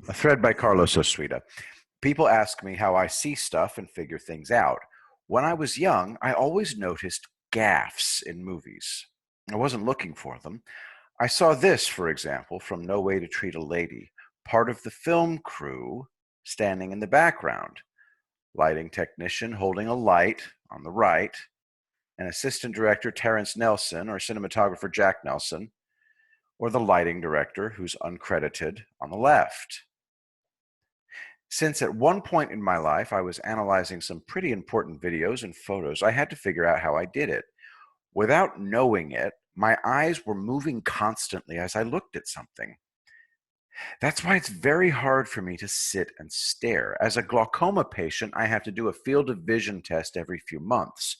A thread by Carlos Osuita. People ask me how I see stuff and figure things out. When I was young, I always noticed gaffes in movies. I wasn't looking for them. I saw this, for example, from No Way to Treat a Lady, part of the film crew standing in the background, lighting technician holding a light on the right, an assistant director, Terrence Nelson, or cinematographer, Jack Nelson, or the lighting director, who's uncredited, on the left. Since at one point in my life I was analyzing some pretty important videos and photos, I had to figure out how I did it. Without knowing it, my eyes were moving constantly as I looked at something. That's why it's very hard for me to sit and stare. As a glaucoma patient, I have to do a field of vision test every few months.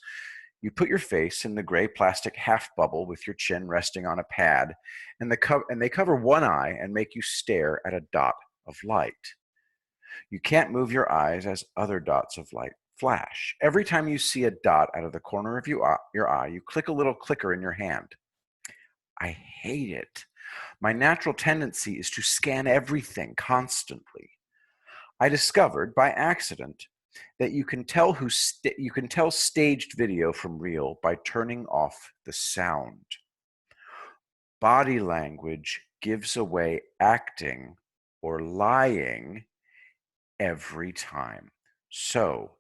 You put your face in the gray plastic half bubble with your chin resting on a pad, and they cover one eye and make you stare at a dot of light. You can't move your eyes as other dots of light flash. Every time you see a dot out of the corner of your eye, you click a little clicker in your hand. I hate it. My natural tendency is to scan everything constantly. I discovered by accident that you can tell staged video from real by turning off the sound. Body language gives away acting or lying every time. So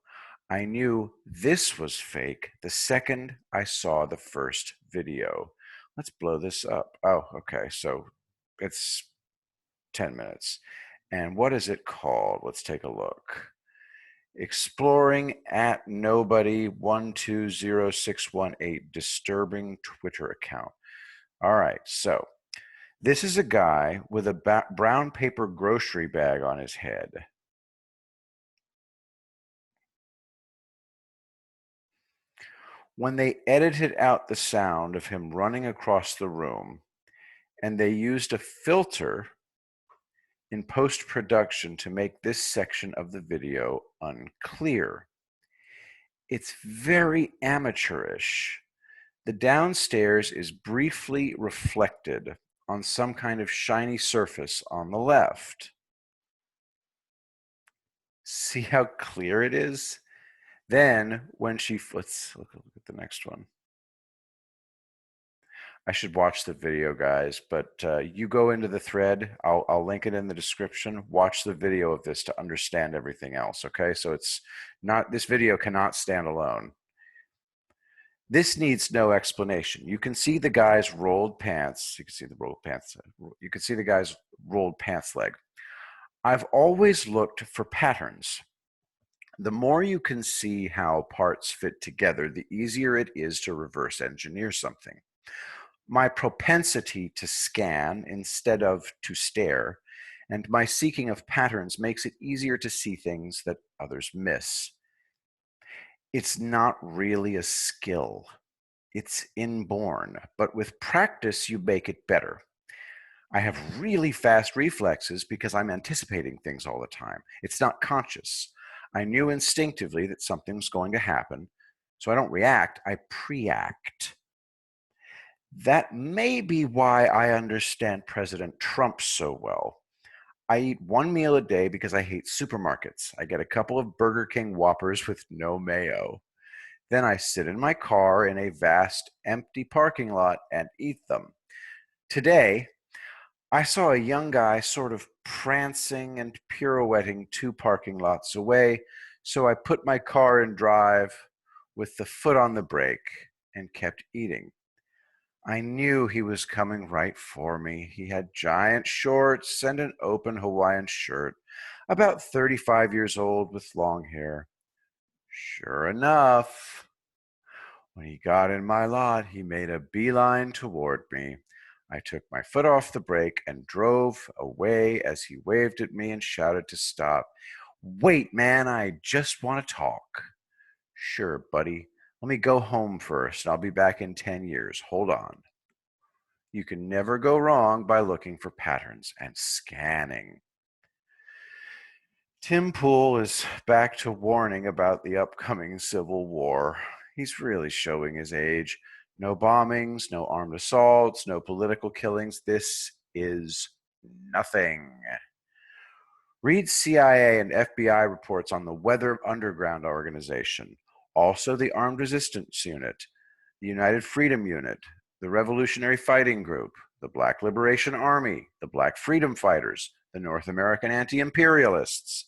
I knew this was fake the second I saw the first video. Let's blow this up. Oh, okay. So it's 10 minutes. And what is it called? Let's take a look. Exploring at Nobody 120618, disturbing Twitter account. All right. So this is a guy with a brown paper grocery bag on his head. When they edited out the sound of him running across the room and they used a filter in post-production to make this section of the video unclear. It's very amateurish. The downstairs is briefly reflected on some kind of shiny surface on the left. See how clear it is? Then when let's look at the next one. I should watch the video, guys, but you go into the thread. I'll link it in the description. Watch the video of this to understand everything else, okay? So this video cannot stand alone. This needs no explanation. You can see the guy's rolled pants. You can see the rolled pants. You can see the guy's rolled pants leg. I've always looked for patterns. The more you can see how parts fit together, the easier it is to reverse engineer something. My propensity to scan instead of to stare, and my seeking of patterns makes it easier to see things that others miss. It's not really a skill. It's inborn, but with practice, you make it better. I have really fast reflexes because I'm anticipating things all the time. It's not conscious. I knew instinctively that something's going to happen, so I don't react, I pre-act. That may be why I understand President Trump so well. I eat one meal a day because I hate supermarkets. I get a couple of Burger King Whoppers with no mayo. Then I sit in my car in a vast, empty parking lot and eat them. Today, I saw a young guy sort of prancing and pirouetting 2 parking lots away, so I put my car in drive with the foot on the brake and kept eating. I knew he was coming right for me. He had giant shorts and an open Hawaiian shirt, about 35 years old with long hair. Sure enough, when he got in my lot, he made a beeline toward me. I took my foot off the brake and drove away as he waved at me and shouted to stop. Wait, man, I just want to talk. Sure, buddy. Let me go home first. I'll be back in 10 years. Hold on. You can never go wrong by looking for patterns and scanning. Tim Pool is back to warning about the upcoming Civil War. He's really showing his age. No bombings, no armed assaults, no political killings. This is nothing. Read CIA and FBI reports on the Weather Underground Organization, also the Armed Resistance Unit, the United Freedom Unit, the Revolutionary Fighting Group, the Black Liberation Army, the Black Freedom Fighters, the North American Anti-Imperialists,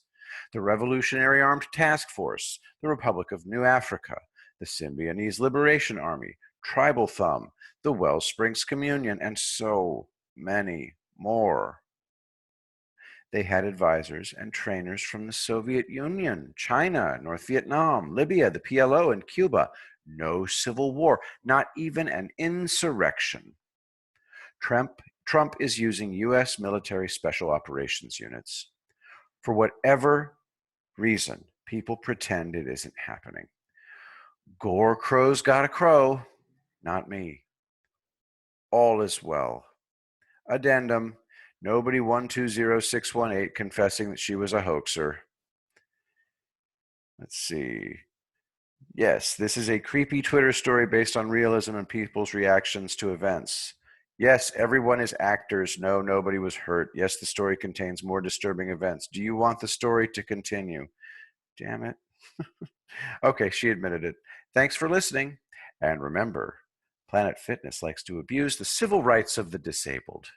the Revolutionary Armed Task Force, the Republic of New Africa, the Symbionese Liberation Army, Tribal Thumb, the Wellsprings Communion, and so many more. They had advisors and trainers from the Soviet Union, China, North Vietnam, Libya, the PLO, and Cuba. No civil war, not even an insurrection. Trump is using U.S. military special operations units. For whatever reason, people pretend it isn't happening. Gore crow's got a crow, not me. All is well. Addendum. Nobody 120618 confessing that she was a hoaxer. Let's see. Yes, this is a creepy Twitter story based on realism and people's reactions to events. Yes, everyone is actors. No, nobody was hurt. Yes, the story contains more disturbing events. Do you want the story to continue? Damn it. Okay, she admitted it. Thanks for listening. And remember, Planet Fitness likes to abuse the civil rights of the disabled.